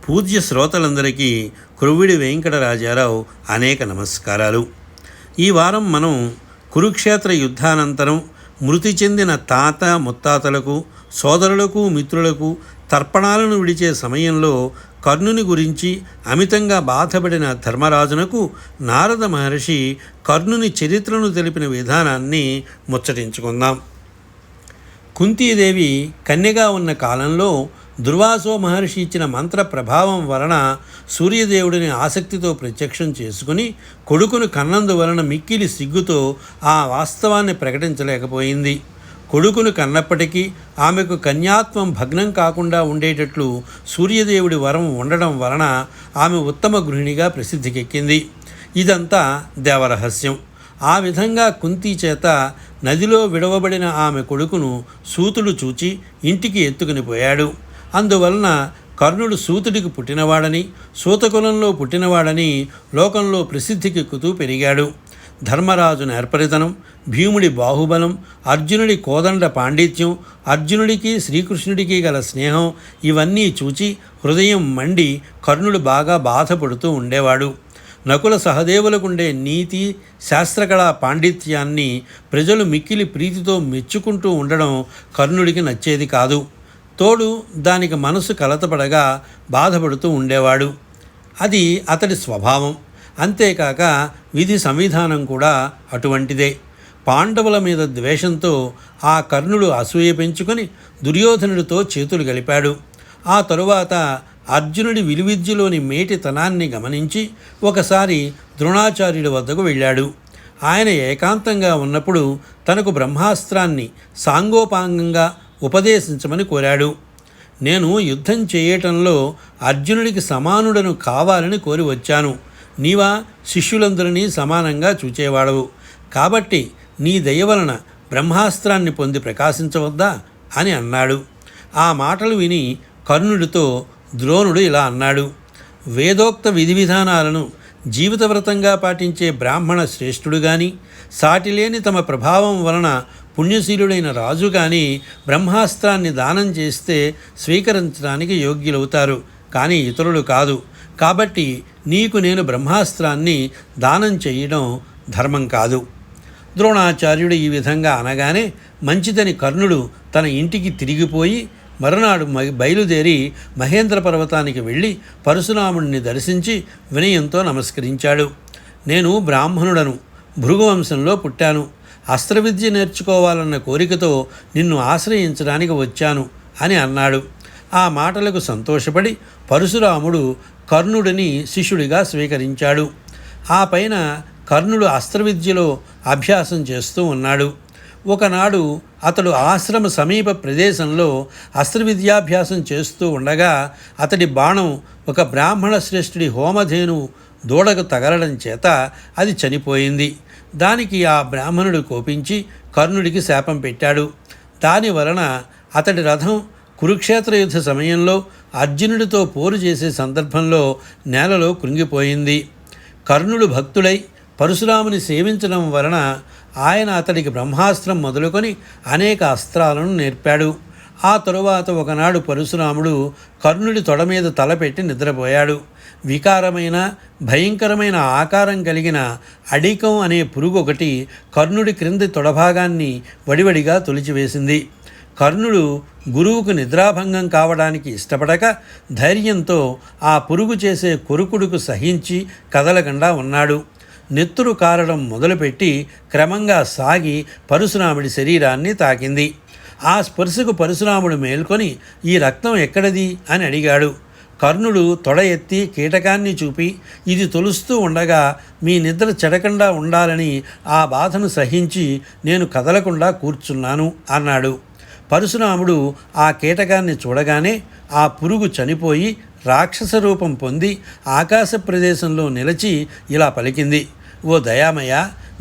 పూజ్య శ్రోతలందరికీ కురువిడి వెంకటరాజారావు అనేక నమస్కారాలు. ఈ వారం మనం కురుక్షేత్ర యుద్ధానంతరం మృతి చెందిన తాత ముత్తాతలకు, సోదరులకు, మిత్రులకు తర్పణాలను విడిచే సమయంలో కర్ణుని గురించి అమితంగా బాధపడిన ధర్మరాజునకు నారద మహర్షి కర్ణుని చరిత్రను తెలిపిన విధానాన్ని ముచ్చటించుకుందాం. కుంతీదేవి కన్యగా ఉన్న కాలంలో దుర్వాసో మహర్షి ఇచ్చిన మంత్ర ప్రభావం వలన సూర్యదేవుడిని ఆసక్తితో ప్రత్యక్షం చేసుకుని కొడుకును కన్నందువలన మిక్కిలి సిగ్గుతో ఆ వాస్తవాన్ని ప్రకటించలేకపోయింది. కొడుకును కన్నప్పటికీ ఆమెకు కన్యాత్వం భగ్నం కాకుండా ఉండేటట్లు సూర్యదేవుడి వరం ఉండడం వలన ఆమె ఉత్తమ గృహిణిగా ప్రసిద్ధికెక్కింది. ఇదంతా దేవరహస్యం. ఆ విధంగా కుంతీ చేత నదిలో విడవబడిన ఆమె కొడుకును సూతుడు చూచి ఇంటికి ఎత్తుకుని పోయాడు. అందువలన కర్ణుడు సూతుడికి పుట్టినవాడని, సూతకులంలో పుట్టినవాడని లోకంలో ప్రసిద్ధికెక్కుతూ పెరిగాడు. ధర్మరాజు నేర్పరితనం, భీముడి బాహుబలం, అర్జునుడి కోదండ పాండిత్యం, అర్జునుడికి శ్రీకృష్ణుడికి గల స్నేహం ఇవన్నీ చూచి హృదయం మండి కర్ణుడు బాగా బాధపడుతూ ఉండేవాడు. నకుల సహదేవులకుండే నీతి, శాస్త్రకళా పాండిత్యాన్ని ప్రజలు మిక్కిలి ప్రీతితో మెచ్చుకుంటూ ఉండడం కర్ణుడికి నచ్చేది కాదు. తోడు దానికి మనసు కలతపడగా బాధపడుతూ ఉండేవాడు. అది అతడి స్వభావం. అంతేకాక విధి సంవిధానం కూడా అటువంటిదే. పాండవుల మీద ద్వేషంతో ఆ కర్ణుడు అసూయ పెంచుకొని దుర్యోధనుడితో చేతులు గలిపాడు. ఆ తరువాత అర్జునుడి విలువిద్యలోని మేటితనాన్ని గమనించి ఒకసారి ద్రోణాచార్యుడి వద్దకు వెళ్ళాడు. ఆయన ఏకాంతంగా ఉన్నప్పుడు తనకు బ్రహ్మాస్త్రాన్ని సాంగోపాంగంగా ఉపదేశించమని కోరాడు. నేను యుద్ధం చేయటంలో అర్జునుడికి సమానుడను కావాలని కోరి వచ్చాను. నీవా శిష్యులందరినీ సమానంగా చూచేవాడవు కాబట్టి నీ దయ వలన బ్రహ్మాస్త్రాన్ని పొంది ప్రకాశించవద్దా అని అన్నాడు. ఆ మాటలు విని కర్ణుడితో ద్రోణుడు ఇలా అన్నాడు: వేదోక్త విధి విధానాలను జీవితవ్రతంగా పాటించే బ్రాహ్మణ శ్రేష్ఠుడు కానీ, సాటిలేని తమ ప్రభావం వలన పుణ్యశీలుడైన రాజు కానీ బ్రహ్మాస్త్రాన్ని దానం చేస్తే స్వీకరించడానికి యోగ్యులవుతారు, కానీ ఇతరులు కాదు. కాబట్టి నీకు నేను బ్రహ్మాస్త్రాన్ని దానం చేయడం ధర్మం కాదు. ద్రోణాచార్యుడు ఈ విధంగా అనగానే మంచిదని కర్ణుడు తన ఇంటికి తిరిగిపోయి మరునాడు బయలుదేరి మహేంద్ర పర్వతానికి వెళ్ళి పరశురాముడిని దర్శించి వినయంతో నమస్కరించాడు. నేను బ్రాహ్మణుడను, భృగువంశంలో పుట్టాను. అస్త్రవిద్య నేర్చుకోవాలన్న కోరికతో నిన్ను ఆశ్రయించడానికి వచ్చాను అని అన్నాడు. ఆ మాటలకు సంతోషపడి పరశురాముడు కర్ణుడిని శిష్యుడిగా స్వీకరించాడు. ఆ పైన కర్ణుడు అస్త్రవిద్యలో అభ్యాసం చేస్తూ ఉన్నాడు. ఒకనాడు అతడు ఆశ్రమ సమీప ప్రదేశంలో అస్త్రవిద్యాభ్యాసం చేస్తూ ఉండగా అతడి బాణం ఒక బ్రాహ్మణ శ్రేష్ఠుడి హోమధేను దూడకు తగలడం చేత అది చనిపోయింది. దానికి ఆ బ్రాహ్మణుడు కోపించి కర్ణుడికి శాపం పెట్టాడు. దాని వలన అతడి రథం కురుక్షేత్ర యుద్ధ సమయంలో అర్జునుడితో పోరు చేసే సందర్భంలో నేలలో కృంగిపోయింది. కర్ణుడు భక్తుడై పరశురాముని సేవించడం వలన ఆయన అతడికి బ్రహ్మాస్త్రం మొదలుకొని అనేక అస్త్రాలను నేర్పాడు. ఆ తరువాత ఒకనాడు పరశురాముడు కర్ణుడి తొడ మీద తలపెట్టి నిద్రపోయాడు. వికారమైన భయంకరమైన ఆకారం కలిగిన అడికం అనే పురుగు ఒకటి కర్ణుడి క్రింది తొడభాగాన్ని వడివడిగా తొలిచివేసింది. కర్ణుడు గురువుకు నిద్రాభంగం కావడానికి ఇష్టపడక ధైర్యంతో ఆ పురుగు చేసే కొరుకుడుకు సహించి కదలకుండా ఉన్నాడు. నెత్తురు కారడం మొదలుపెట్టి క్రమంగా సాగి పరశురాముడి శరీరాన్ని తాకింది. ఆ స్పర్శకు పరశురాముడు మేల్కొని ఈ రక్తం ఎక్కడది అని అడిగాడు. కర్ణుడు తొడ ఎత్తి కీటకాన్ని చూపి ఇది తొలుస్తూ ఉండగా మీ నిద్ర చెడకుండా ఉండాలని ఆ బాధను సహించి నేను కదలకుండా కూర్చున్నాను అన్నాడు. పరశురాముడు ఆ కీటకాన్ని చూడగానే ఆ పురుగు చనిపోయి రాక్షస రూపం పొంది ఆకాశ ప్రదేశంలో నిలిచి ఇలా పలికింది: ఓ దయామయ,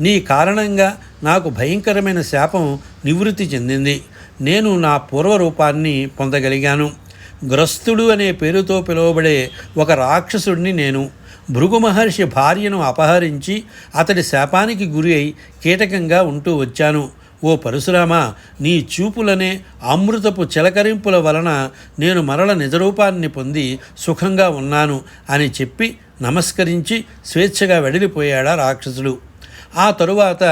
నీ కారణంగా నాకు భయంకరమైన శాపం నివృత్తి చెందింది. నేను నా పూర్వరూపాన్ని పొందగలిగాను. గ్రస్తుడు అనే పేరుతో పిలువబడే ఒక రాక్షసుడిని నేను. భృగు మహర్షి భార్యను అపహరించి అతడి శాపానికి గురి అయి కీటకంగా ఉంటూ వచ్చాను. ఓ పరశురామ, నీ చూపులనే అమృతపు చిలకరింపుల వలన నేను మరల నిజరూపాన్ని పొంది సుఖంగా ఉన్నాను అని చెప్పి నమస్కరించి స్వేచ్ఛగా వెడలిపోయాడా రాక్షసుడు. ఆ తరువాత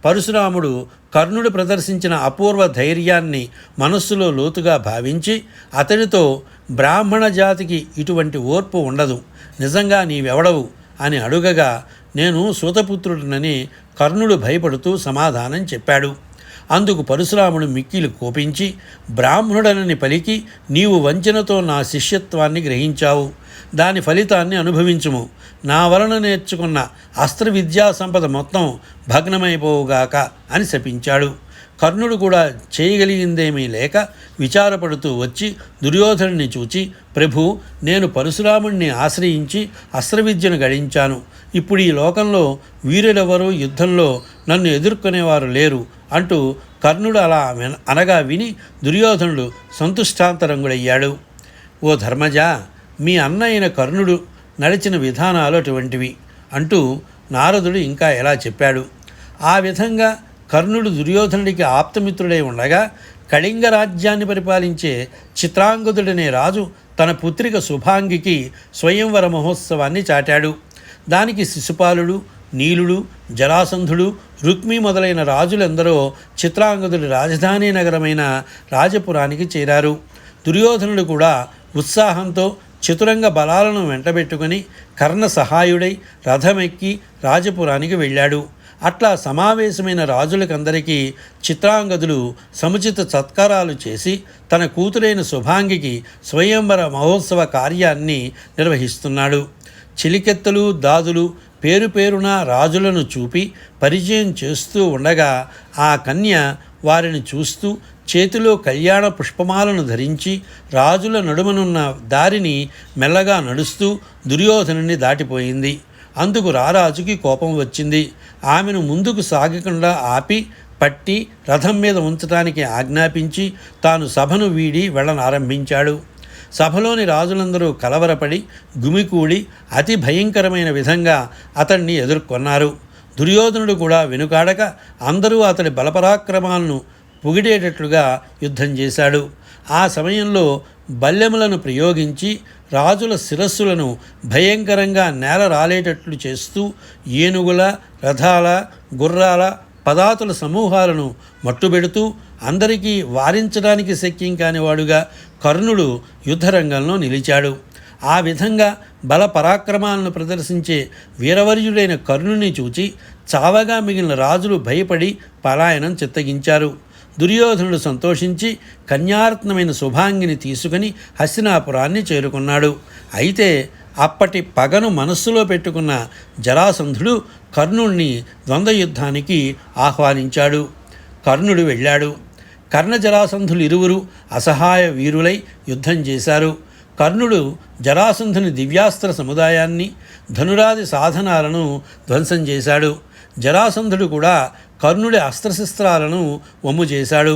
పరశురాముడు కర్ణుడు ప్రదర్శించిన అపూర్వ ధైర్యాన్ని మనస్సులో లోతుగా భావించి అతడితో, బ్రాహ్మణ జాతికి ఇటువంటి ఓర్పు ఉండదు, నిజంగా నీవెవడవు అని అడుగగా, నేను సూతపుత్రుడినని కర్ణుడు భయపడుతూ సమాధానం చెప్పాడు. అందుకు పరశురాముడు మిక్కిలి కోపించి, బ్రాహ్మణుడనని పలికి నీవు వంచనతో నా శిష్యత్వాన్ని గ్రహించావు, దాని ఫలితాన్ని అనుభవించుము. నా వలన నేర్చుకున్న అస్త్ర విద్యా సంపద మొత్తం భగ్నమైపోవుగాక అని శపించాడు. కర్ణుడు కూడా చేయగలిగిందేమీ లేక విచారపడుతూ వచ్చి దుర్యోధనుని చూచి, ప్రభు, నేను పరశురాముణ్ణి ఆశ్రయించి అస్త్రవిద్యను గడించాను. ఇప్పుడు ఈ లోకంలో వీరులెవరూ యుద్ధంలో నన్ను ఎదుర్కొనేవారు లేరు అంటూ కర్ణుడు అలా అనగా విని దుర్యోధనుడు సంతుష్టాంతరంగుడయ్యాడు. ఓ ధర్మజ, మీ అన్న అయిన కర్ణుడు నడిచిన విధానాలు అటువంటివి అంటూ నారదుడు ఇంకా ఎలా చెప్పాడు. ఆ విధంగా కర్ణుడు దుర్యోధనుడికి ఆప్తమిత్రుడై ఉండగా కళింగ రాజ్యాన్ని పరిపాలించే చిత్రాంగదుడనే రాజు తన పుత్రిక శుభాంగికి స్వయంవర మహోత్సవాన్ని చాటాడు. దానికి శిశుపాలుడు, నీలుడు, జరాసంధుడు, రుక్మి మొదలైన రాజులెందరో చిత్రాంగదుడి రాజధాని నగరమైన రాజపురానికి చేరారు. దుర్యోధనుడు కూడా ఉత్సాహంతో చతురంగ బలాలను వెంటబెట్టుకుని కర్ణ సహాయుడై రథమెక్కి రాజపురానికి వెళ్ళాడు. అట్లా సమావేశమైన రాజులకందరికీ చిత్రాంగదుడు సముచిత సత్కారాలు చేసి తన కూతురైన శుభాంగికి స్వయంవర మహోత్సవ కార్యాన్ని నిర్వహిస్తున్నాడు. చిలికెత్తలు, దాదులు పేరు పేరున రాజులను చూపి పరిచయం చేస్తూ ఉండగా ఆ కన్య వారిని చూస్తూ చేతిలో కళ్యాణ పుష్పమాలను ధరించి రాజుల నడుమనున్న దారిని మెల్లగా నడుస్తూ దుర్యోధనుని దాటిపోయింది. అందుకు రారాజుకి కోపం వచ్చింది. ఆమెను ముందుకు సాగకుండా ఆపి పట్టి రథం మీద ఉంచడానికి ఆజ్ఞాపించి తాను సభను వీడి వెళ్ళనారంభించాడు. సభలోని రాజులందరూ కలవరపడి గుమికూడి అతి భయంకరమైన విధంగా అతన్ని ఎదుర్కొన్నారు. దుర్యోధనుడు కూడా వెనుకాడక అందరూ అతడి బలపరాక్రమాలను పొగిడేటట్లుగా యుద్ధం చేశాడు. ఆ సమయంలో బల్లెములను ప్రయోగించి రాజుల శిరస్సులను భయంకరంగా నేల రాలేటట్లు చేస్తూ ఏనుగుల, రథాల, గుర్రాల, పదాతుల సమూహాలను మట్టుబెడుతూ అందరికీ వారించడానికి శక్యం కానివాడుగా కర్ణుడు యుద్ధరంగంలో నిలిచాడు. ఆ విధంగా బల పరాక్రమాలను ప్రదర్శించే వీరవర్యుడైన కర్ణుని చూచి చావగా మిగిలిన రాజులు భయపడి పలాయనం చిత్తగించారు. దుర్యోధనుడు సంతోషించి కన్యారత్నమైన శుభాంగిని తీసుకుని హస్తినాపురాన్ని చేరుకున్నాడు. అయితే అప్పటి పగను మనస్సులో పెట్టుకున్న జరాసంధుడు కర్ణుణ్ణి ద్వంద్వయుద్ధానికి ఆహ్వానించాడు. కర్ణుడు వెళ్ళాడు. కర్ణ జరాసంధులు ఇరువురు అసహాయ వీరులై యుద్ధం చేశారు. కర్ణుడు జరాసంధుని దివ్యాస్త్ర సముదాయాన్ని, ధనురాది సాధనాలను ధ్వంసం చేశాడు. జరాసంధుడు కూడా కర్ణుడి అస్త్రశస్త్రాలను వమ్ము చేశాడు.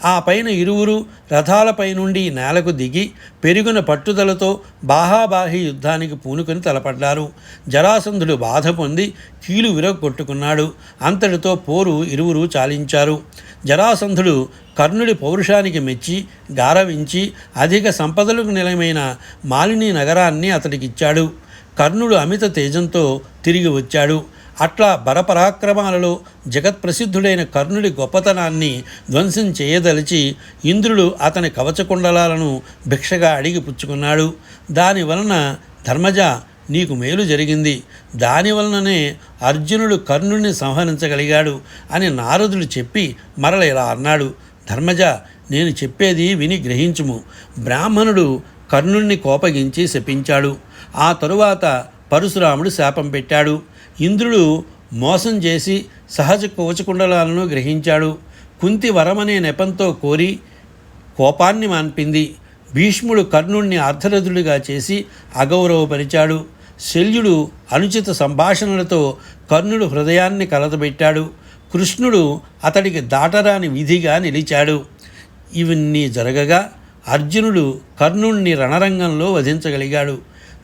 ఆ పైన ఇరువురు రథాలపై నుండి నేలకు దిగి పెరిగిన పట్టుదలతో బాహాబాహి యుద్ధానికి పూనుకొని తలపడ్డారు. జరాసంధుడు బాధ పొంది కీలు విరగొట్టుకున్నాడు. అంతటితో పోరు ఇరువురు చాలించారు. జరాసంధుడు కర్ణుడి పౌరుషానికి మెచ్చి గారవించి అధిక సంపదలకు నిలయమైన మాలిని నగరాన్ని అతడికిచ్చాడు. కర్ణుడు అమిత తేజంతో తిరిగి వచ్చాడు. అట్లా బరపరాక్రమాలలో జగత్ప్రసిద్ధుడైన కర్ణుడి గొప్పతనాన్ని ధ్వంసం చేయదలిచి ఇంద్రుడు అతని కవచకుండలాలను భిక్షగా అడిగి పుచ్చుకున్నాడు. దానివలన ధర్మజ, నీకు మేలు జరిగింది. దానివలననే అర్జునుడు కర్ణుడిని సంహరించగలిగాడు అని నారదుడు చెప్పి మరల ఇలా అన్నాడు. ధర్మజ, నేను చెప్పేది విని గ్రహించుము. బ్రాహ్మణుడు కర్ణుడిని కోపగించి శపించాడు. ఆ తరువాత పరశురాముడు శాపం పెట్టాడు. ఇంద్రుడు మోసం చేసి సహజ కవచకుండలాలను గ్రహించాడు. కుంతి వరమనే నెపంతో కోరి కోపాన్ని మాన్పింది. భీష్ముడు కర్ణుణ్ణి అర్ధరథుడిగా చేసి అగౌరవపరిచాడు. శల్యుడు అనుచిత సంభాషణలతో కర్ణుడు హృదయాన్ని కలతబెట్టాడు. కృష్ణుడు అతడికి దాటరాని విధిగా నిలిచాడు. ఇవన్నీ జరగగా అర్జునుడు కర్ణుణ్ణి రణరంగంలో వధించగలిగాడు.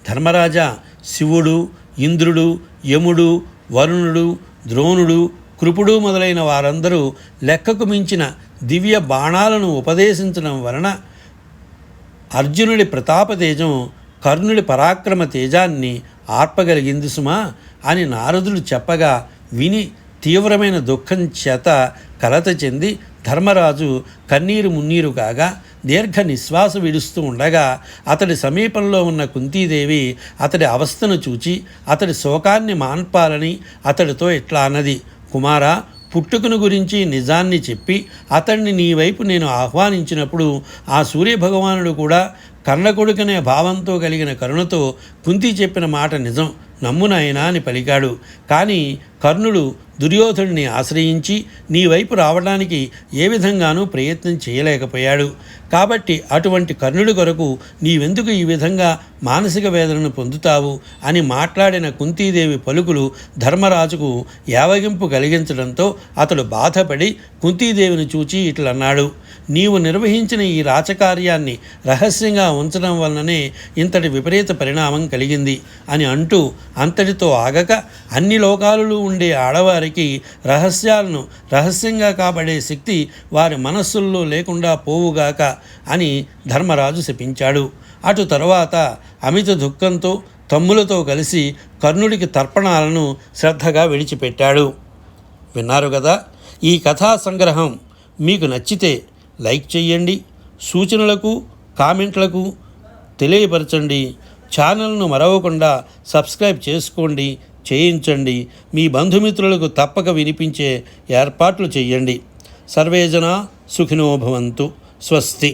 ధర్మరాజా, శివుడు, ఇంద్రుడు, యముడు, వరుణుడు, ద్రోణుడు, కృపుడు మొదలైన వారందరూ లెక్కకు మించిన దివ్య బాణాలను ఉపదేశించడం వలన అర్జునుడి ప్రతాపతేజం కర్ణుడి పరాక్రమ తేజాన్ని ఆర్పగలిగింది సుమా అని నారదుడు చెప్పగా విని తీవ్రమైన దుఃఖం చేత కలత చెంది ధర్మరాజు కన్నీరు మున్నీరు కాగా దీర్ఘ నిశ్వాస విడుస్తూ ఉండగా అతడి సమీపంలో ఉన్న కుంతీదేవి అతడి అవస్థను చూచి అతడి శోకాన్ని మాన్పాలని అతడితో ఇట్లా అన్నది, కుమారా, పుట్టుకను గురించి నిజాన్ని చెప్పి అతడిని నీ వైపు నేను ఆహ్వానించినప్పుడు ఆ సూర్యభగవానుడు కూడా కర్ణకొడుకనే భావంతో కలిగిన కరుణతో కుంతి చెప్పిన మాట నిజం, నమ్మునాయనా అని పలికాడు. కానీ కర్ణుడు దుర్యోధనుడిని ఆశ్రయించి నీ వైపు రావడానికి ఏ విధంగానూ ప్రయత్నం చేయలేకపోయాడు. కాబట్టి అటువంటి కర్ణుడి కొరకు నీవెందుకు ఈ విధంగా మానసిక వేదనను పొందుతావు అని మాట్లాడిన కుంతీదేవి పలుకులు ధర్మరాజుకు యావగింపు కలిగించడంతో అతడు బాధపడి కుంతీదేవిని చూచి ఇట్లన్నాడు, నీవు నిర్వహించిన ఈ రాచకార్యాన్ని రహస్యంగా ఉంచడం వలననే ఇంతటి విపరీత పరిణామం కలిగింది అని అంటూ అంతటితో ఆగక అన్ని లోకాలలో ఉండే ఆడవారికి రహస్యాలను రహస్యంగా కాపాడే శక్తి వారి మనస్సుల్లో లేకుండా పోవుగాక అని ధర్మరాజు శపించాడు. అటు తరువాత అమిత దుఃఖంతో తమ్ములతో కలిసి కర్ణుడికి తర్పణాలను శ్రద్ధగా విడిచిపెట్టాడు. విన్నారు కదా. ఈ కథా సంగ్రహం మీకు నచ్చితే లైక్ చేయండి, సూచనలకు కామెంట్లకు తెలియపరచండి. ఛానల్ను మరవకుండా సబ్స్క్రైబ్ చేసుకోండి, చేయించండి. మీ బంధుమిత్రులకు తప్పక వినిపించే ఏర్పాట్లు చేయండి. సర్వేజన సుఖినో భవంతు. స్వస్తి.